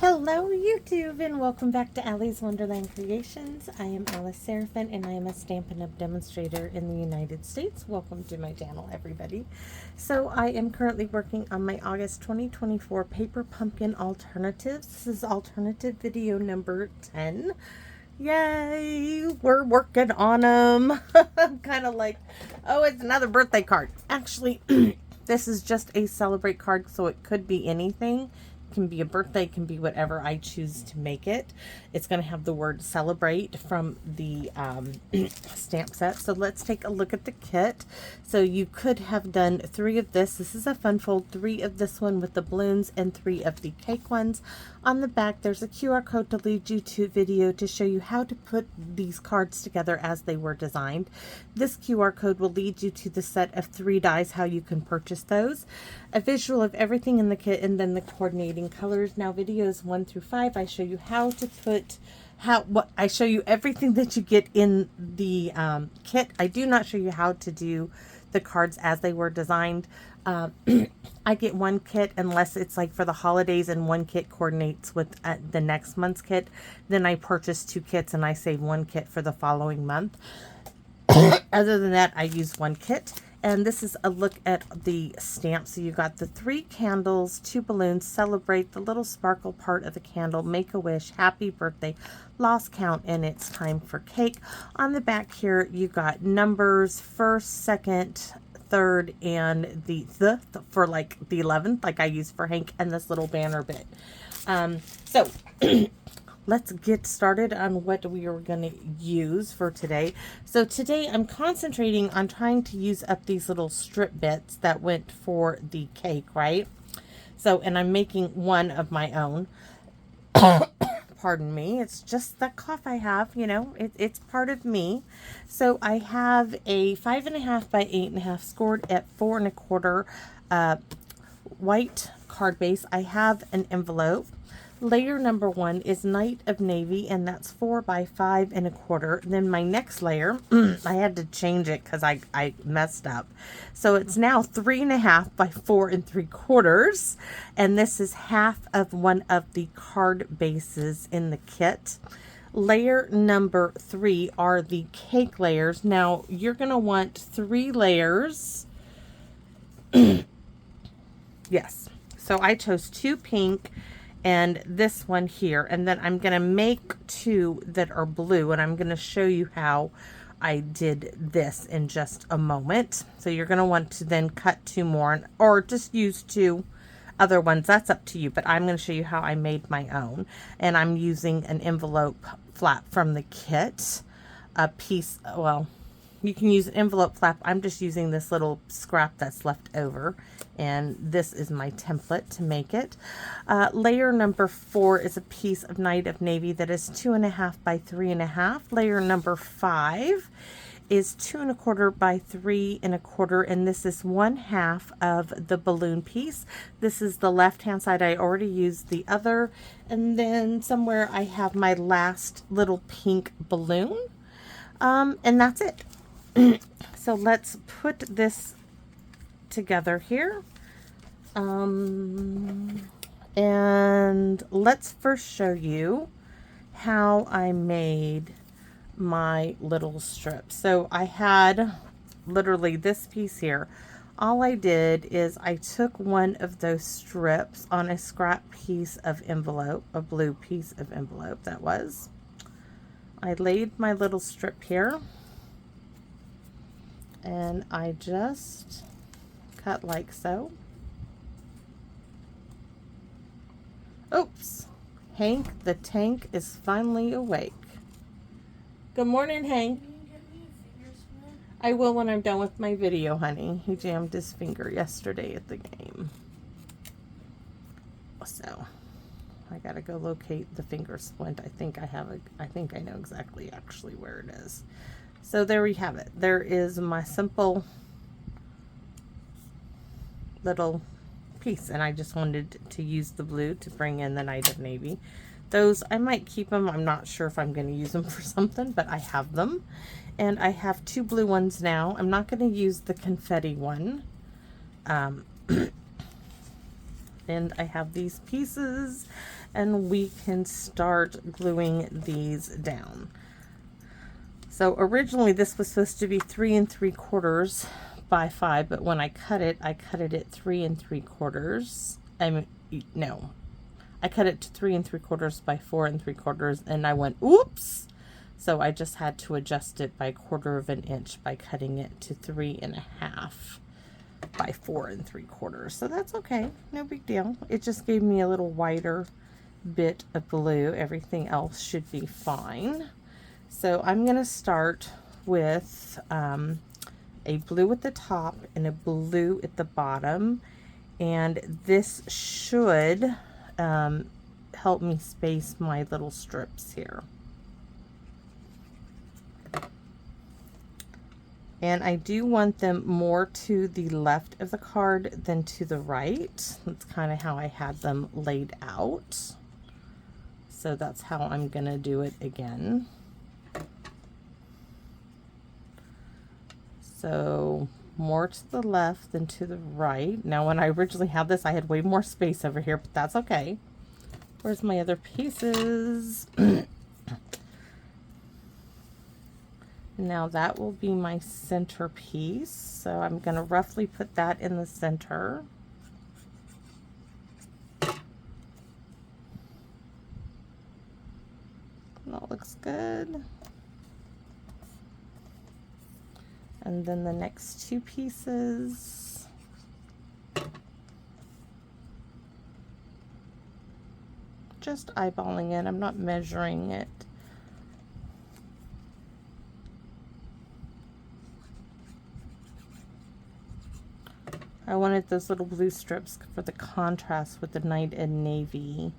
Hello YouTube and welcome back to Allie's Wonderland Creations. I am Alice Seraphin and I am a Stampin' Up! Demonstrator in the United States. Welcome to my channel, everybody. So I am currently working on my August 2024 Paper Pumpkin Alternatives. This is alternative video number 10. Yay! We're working on them. I'm kind of like, oh, it's another birthday card. Actually, this is just a celebrate card, so it could be anything. Can be a birthday, can be whatever I choose to make it. It's going to have the word celebrate from the stamp set. So let's take a look at the kit. So you could have done 3 of this. This is a fun fold, 3 of this one with the balloons and 3 of the cake ones. On the back there's a QR code to lead you to a video to show you how to put these cards together as they were designed. This QR code will lead you to the set of 3 dies, how you can purchase those. A visual of everything in the kit and then the coordinating colors. Now videos 1 through 5 I show you how to put I show you everything that you get in the kit. I do not show you how to do the cards as they were designed. I get 1 kit unless it's like for the holidays and 1 kit coordinates with the next month's kit. Then I purchase 2 kits and I save 1 kit for the following month. Other than that, I use 1 kit. And this is a look at the stamp. So you got the 3 candles, 2 balloons, celebrate, the little sparkle part of the candle, make a wish, happy birthday, lost count, and it's time for cake. On the back here, you got numbers, 1st, 2nd, 3rd, and the for like the 11th, like I use for Hank, and this little banner bit. So let's get started on what we are going to use for today. So today I'm concentrating on trying to use up these little strip bits that went for the cake, right? So, and I'm making 1 of my own. Pardon me, it's just the cough I have, you know, it's part of me. So I have a 5.5 by 8.5 scored at 4 1/4 white card base. I have an envelope. Layer number 1 is Night of Navy, and that's 4 by 5 1/4. Then my next layer, I had to change it because I messed up. So it's now 3.5 by 4 3/4. And this is half of one of the card bases in the kit. Layer number 3 are the cake layers. Now you're going to want 3 layers. Yes. So I chose 2 pink and this one here, and then I'm going to make 2 that are blue, and I'm going to show you how I did this in just a moment. So you're going to want to then cut 2 more, or just use 2 other ones. That's up to you, but I'm going to show you how I made my own. And I'm using an envelope flap from the kit, a piece, well, you can use an envelope flap. I'm just using this little scrap that's left over, and this is my template to make it. Layer number 4 is a piece of Night of Navy that is 2.5 by 3.5. Layer number 5 is 2 1/4 by 3 1/4, and this is 1/2 of the balloon piece. This is the left hand side. I already used the other, and then somewhere I have my last little pink balloon, and that's it. So let's put this together here. And let's first show you how I made my little strip. So I had literally this piece here. All I did is I took 1 of those strips on a scrap piece of envelope, a blue piece of envelope that was. I laid my little strip here, and I just cut like so. Oops, Hank the tank is finally awake. Good morning, Hank. Can you get me a finger split? I will when I'm done with my video, honey. He jammed his finger yesterday at the game. So I gotta go locate the finger splint. I think I know exactly actually where it is. So there we have it. There is my simple little piece, and I just wanted to use the blue to bring in the Night of Navy. Those, I might keep them. I'm not sure if I'm going to use them for something, but I have them. And I have 2 blue ones now. I'm not going to use the confetti one. And I have these pieces, and we can start gluing these down. So originally this was supposed to be 3 3/4 by 5, but when I cut it at 3 3/4. No, I cut it to 3 3/4 by 4 3/4, and I went, oops. So I just had to adjust it by 1/4 of an inch by cutting it to 3 1/2 by 4 3/4. So that's okay, no big deal. It just gave me a little wider bit of blue. Everything else should be fine. So I'm going to start with a blue at the top and a blue at the bottom, and this should help me space my little strips here. And I do want them more to the left of the card than to the right. That's kind of how I had them laid out. So that's how I'm going to do it again. So more to the left than to the right. Now when I originally had this, I had way more space over here, but that's okay. Where's my other pieces? Now that will be my center piece. So I'm going to roughly put that in the center. That looks good. And then the next two pieces. Just eyeballing it. I'm not measuring it. I wanted those little blue strips for the contrast with the night and navy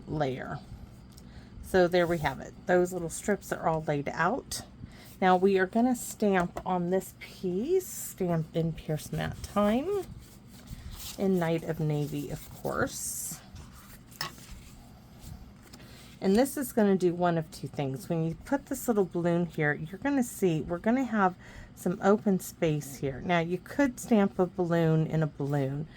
layer. So there we have it. Those little strips are all laid out. Now we are going to stamp on this piece, stamp in Pierce Matte Time, in Night of Navy, of course. And this is going to do one of two things. When you put this little balloon here, you're going to see we're going to have some open space here. Now you could stamp a balloon in a balloon.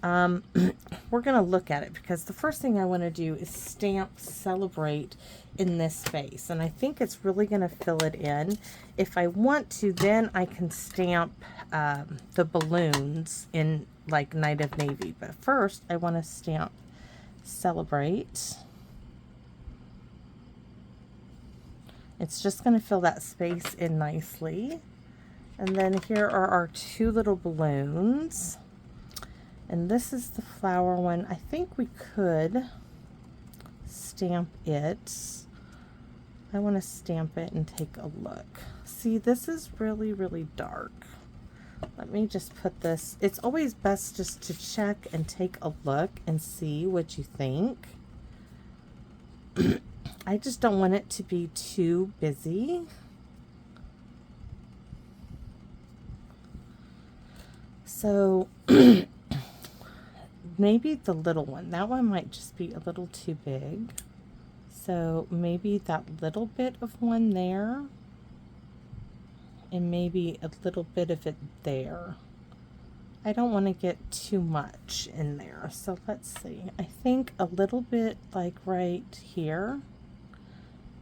We're going to look at it because the first thing I want to do is stamp Celebrate in this space, and I think it's really going to fill it in. If I want to, then I can stamp the balloons in like Night of Navy, but first I want to stamp Celebrate. It's just going to fill that space in nicely. And then here are our two little balloons. And this is the flower one. I think we could stamp it. I want to stamp it and take a look. See, this is really, really dark. Let me just put this. It's always best just to check and take a look and see what you think. I just don't want it to be too busy. So maybe the little one. That one might just be a little too big. So maybe that little bit of one there. And maybe a little bit of it there. I don't want to get too much in there. So let's see. I think a little bit like right here.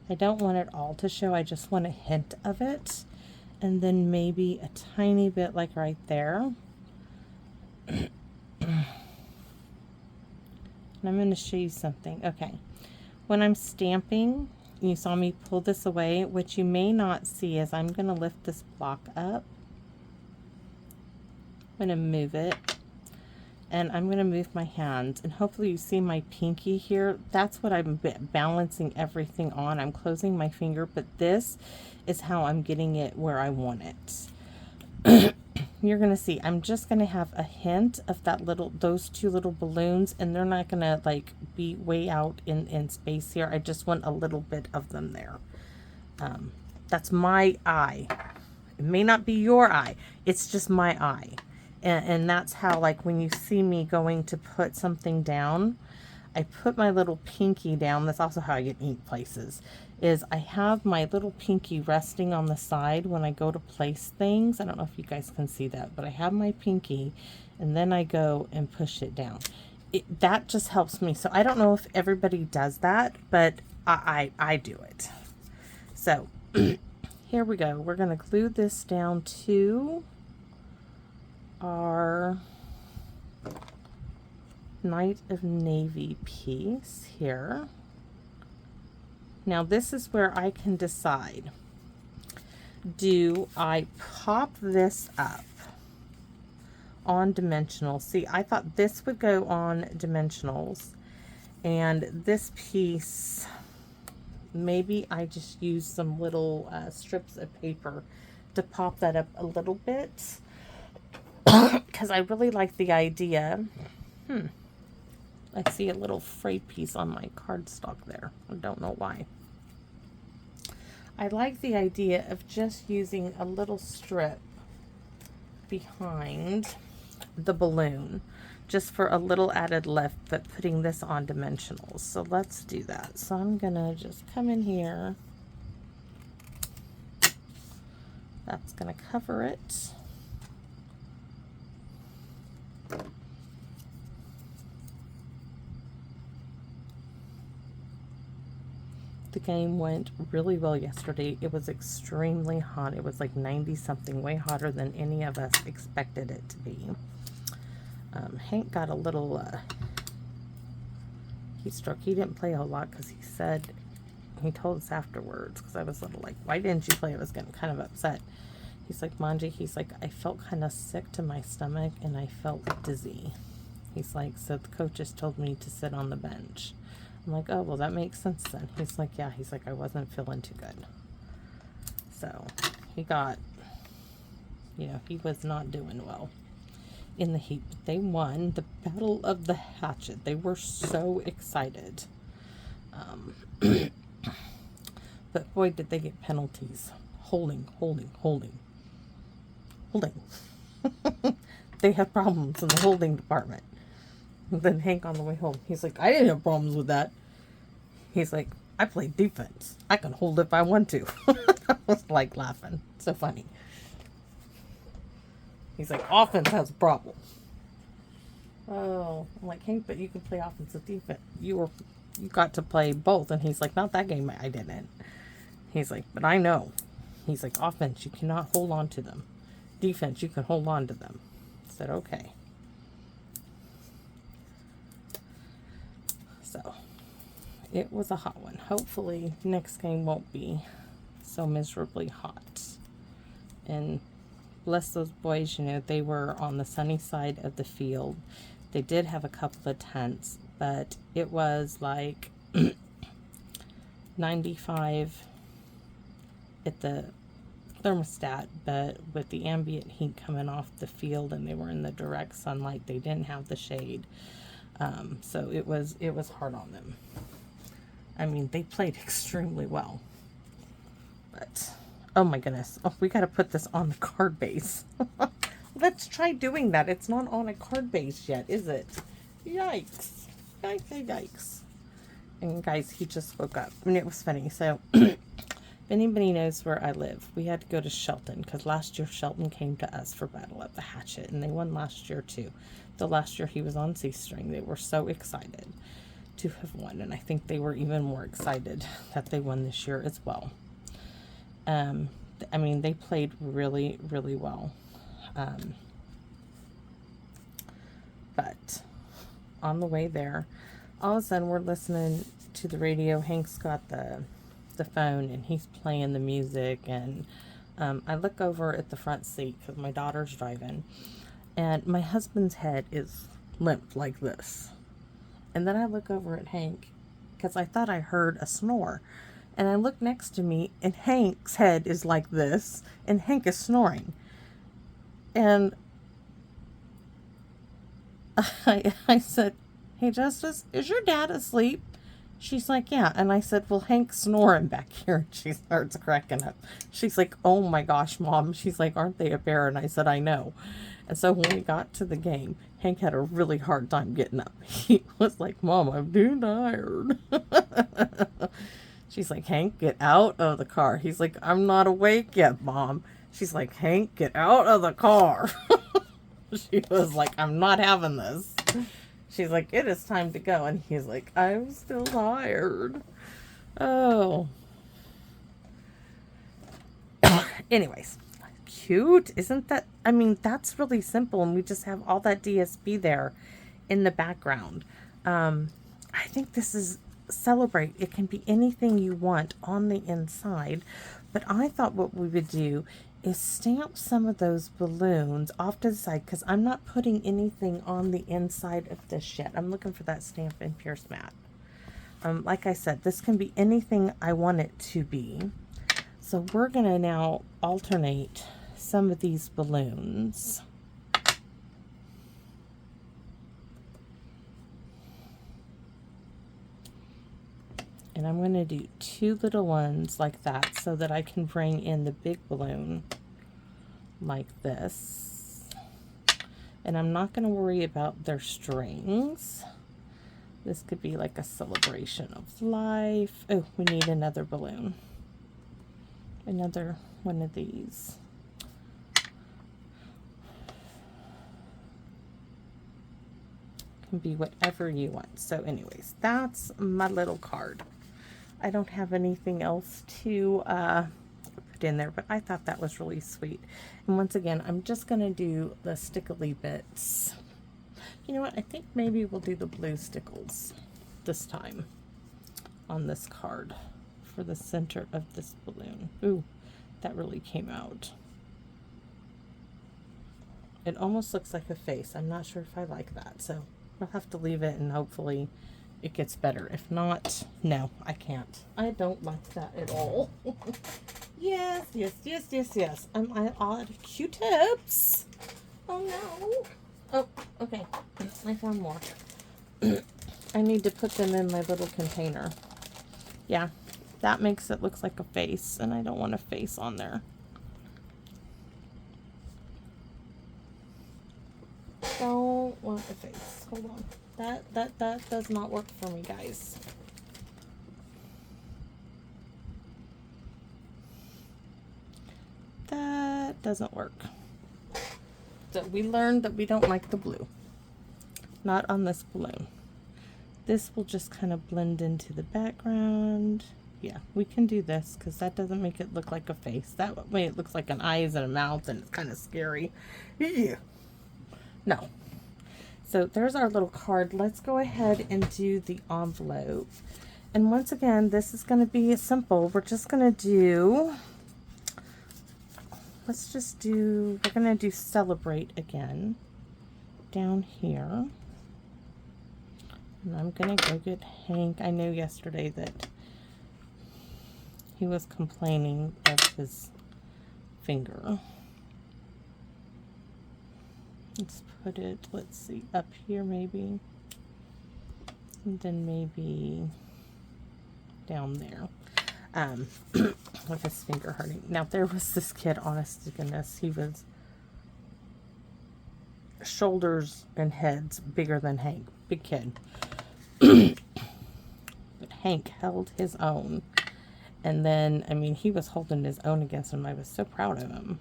I don't want it all to show. I just want a hint of it. And then maybe a tiny bit like right there. And I'm going to show you something. Okay. When I'm stamping, you saw me pull this away. What you may not see is I'm going to lift this block up. I'm going to move it. And I'm going to move my hands. And hopefully you see my pinky here. That's what I'm balancing everything on. I'm closing my finger, but this is how I'm getting it where I want it. You're going to see, I'm just going to have a hint of that little, those two little balloons, and they're not going to like be way out in space here. I just want a little bit of them there. That's my eye. It may not be your eye. It's just my eye. And that's how, like, when you see me going to put something down, I put my little pinky down. That's also how I get ink places, is I have my little pinky resting on the side when I go to place things. I don't know if you guys can see that, but I have my pinky, and then I go and push it down. that just helps me. So I don't know if everybody does that, but I do it. So here we go. We're going to glue this down to our Night of Navy piece here. Now this is where I can decide. Do I pop this up on dimensional? See, I thought this would go on dimensionals, and this piece, maybe I just use some little strips of paper to pop that up a little bit, because I really like the idea. I see a little frayed piece on my cardstock there. I don't know why. I like the idea of just using a little strip behind the balloon, just for a little added lift, but putting this on dimensionals. So let's do that. So I'm gonna just come in here. That's gonna cover it. The game went really well yesterday. It was extremely hot. It was like 90 something, way hotter than any of us expected it to be. Hank got a little heat stroke. He didn't play a whole lot because he told us afterwards, because I was a little like, why didn't you play? I was getting kind of upset. He's like, Manji, he's like, I felt kind of sick to my stomach and I felt dizzy. He's like, so the coaches told me to sit on the bench. I'm like, oh, well, that makes sense then. He's like, yeah. He's like, I wasn't feeling too good. So he got, he was not doing well in the heat. But they won the Battle of the Hatchet. They were so excited. But boy, did they get penalties. Holding. They have problems in the holding department. And then Hank on the way home, he's like, I didn't have problems with that. He's like, I play defense. I can hold if I want to. I was like laughing. So funny. He's like, offense has a problem. Oh, I'm like, Hank, but you can play offense and defense. You got to play both. And he's like, not that game, I didn't. He's like, but I know. He's like, offense, you cannot hold on to them. Defense, you can hold on to them. I said, okay. So, it was a hot one. Hopefully, next game won't be so miserably hot. And bless those boys, they were on the sunny side of the field. They did have a couple of tents, but it was like 95 at the thermostat, but with the ambient heat coming off the field and they were in the direct sunlight, they didn't have the shade. So it was hard on them. I mean, they played extremely well. But, oh my goodness. Oh, we got to put this on the card base. Let's try doing that. It's not on a card base yet, is it? Yikes. Yikes. And guys, he just woke up. I mean, it was funny. So, if anybody knows where I live, we had to go to Shelton, because last year Shelton came to us for Battle of the Hatchet, and they won last year too. The last year he was on C-string. They were so excited to have won, and I think they were even more excited that they won this year as well. I mean, they played really, really well. But on the way there, all of a sudden we're listening to the radio. Hank's got the phone and he's playing the music, and I look over at the front seat because my daughter's driving, and my husband's head is limp like this. And then I look over at Hank because I thought I heard a snore, and I look next to me and Hank's head is like this and Hank is snoring. And I said, hey Justice, is your dad asleep? She's like, yeah. And I said, well, Hank's snoring back here. She starts cracking up. She's like, oh my gosh, Mom. She's like, aren't they a pair? And I said, I know. And so when we got to the game, Hank had a really hard time getting up. He was like, Mom, I'm too tired. She's like, Hank, get out of the car. He's like, I'm not awake yet, Mom. She's like, Hank, get out of the car. She was like, I'm not having this. She's like, it is time to go. And he's like, I'm still tired. Oh. Anyways, cute. Isn't that? I mean, that's really simple. And we just have all that DSP there in the background. I think this is celebrate. It can be anything you want on the inside. But I thought what we would do is stamp some of those balloons off to the side, because I'm not putting anything on the inside of this yet. I'm looking for that Stampin' Pierce mat. Like I said, this can be anything I want it to be. So we're going to now alternate some of these balloons. And I'm going to do 2 little ones like that so that I can bring in the big balloon like this. And I'm not going to worry about their strings. This could be like a celebration of life. Oh, we need another balloon. Another one of these. Can be whatever you want. So anyways, that's my little card. I don't have anything else to put in there, but I thought that was really sweet. And once again, I'm just going to do the stickly bits. You know what? I think maybe we'll do the blue stickles this time on this card for the center of this balloon. Ooh, that really came out. It almost looks like a face. I'm not sure if I like that, so I'll have to leave it and hopefully it gets better. If not, no, I can't. I don't like that at all. Yes, yes, yes, yes, yes. I out of Q-tips. Oh no. Oh, okay. I found more. I need to put them in my little container. Yeah, that makes it look like a face, and I don't want a face on there. Don't want a face. Hold on. That does not work for me, guys. That doesn't work. So we learned that we don't like the blue. Not on this balloon. This will just kind of blend into the background. Yeah, we can do this because that doesn't make it look like a face. That way it looks like an eyes and a mouth and it's kind of scary. Yeah. No. So there's our little card. Let's go ahead and do the envelope. And once again, this is going to be simple. We're just going to do, we're going to do celebrate again down here. And I'm going to go get Hank. I knew yesterday that he was complaining of his finger. Let's put it, let's see, up here maybe. And then maybe down there. With his finger hurting. Now there was this kid, honest to goodness, he was shoulders and heads bigger than Hank. Big kid. But Hank held his own. And then, I mean, he was holding his own against him. I was so proud of him.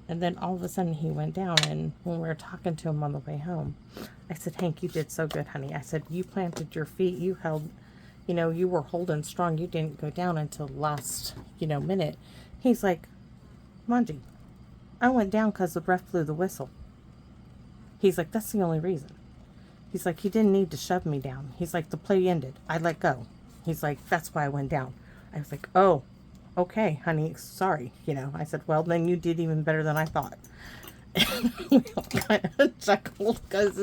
And then all of a sudden he went down, and when we were talking to him on the way home, I said, Hank, you did so good, honey. I said, you planted your feet, you held, you know, you were holding strong. You didn't go down until the last, minute. He's like, Manji, I went down because the ref blew the whistle. He's like, that's the only reason. He's like, he didn't need to shove me down. He's like, the play ended. I let go. He's like, that's why I went down. I was like, oh, okay, honey, sorry. I said, well, then you did even better than I thought. We all kind of chuckled because,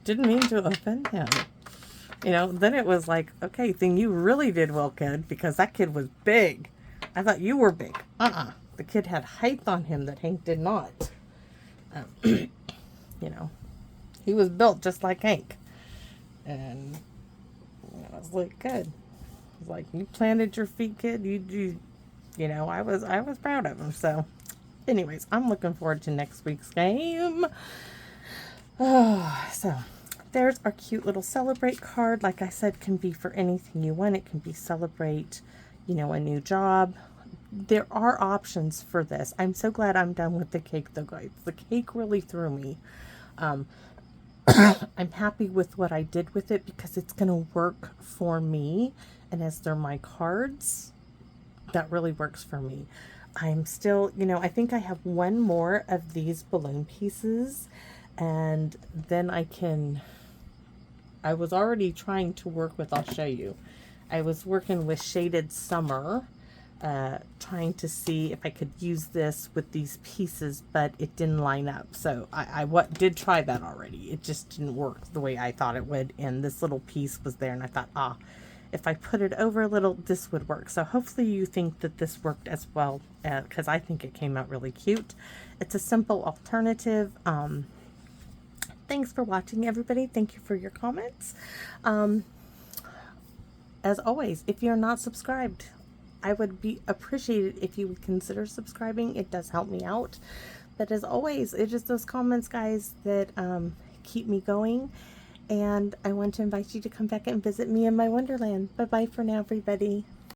didn't mean to offend him. Then it was like, okay, then you really did well, kid, because that kid was big. I thought you were big. The kid had height on him that Hank did not. He was built just like Hank. And I was like, good. I was like, you planted your feet, kid. I was proud of him. So, anyways, I'm looking forward to next week's game. So, there's our cute little celebrate card. Like I said, can be for anything you want. It can be celebrate, a new job. There are options for this. I'm so glad I'm done with the cake, though, guys. The cake really threw me. I'm happy with what I did with it because it's going to work for me. And as they're my cards, that really works for me. I'm still, I think I have one more of these balloon pieces, and then I was already trying to work with, I'll show you. I was working with Shaded Summer, trying to see if I could use this with these pieces, but it didn't line up. So I did try that already. It just didn't work the way I thought it would. And this little piece was there, and I thought, if I put it over a little, this would work. So hopefully you think that this worked as well, because I think it came out really cute. It's a simple alternative. Thanks for watching, everybody. Thank you for your comments. As always, if you're not subscribed, I would be appreciated if you would consider subscribing. It does help me out. But as always, it's just those comments, guys, that keep me going. And I want to invite you to come back and visit me in my Wonderland. Bye-bye for now, everybody.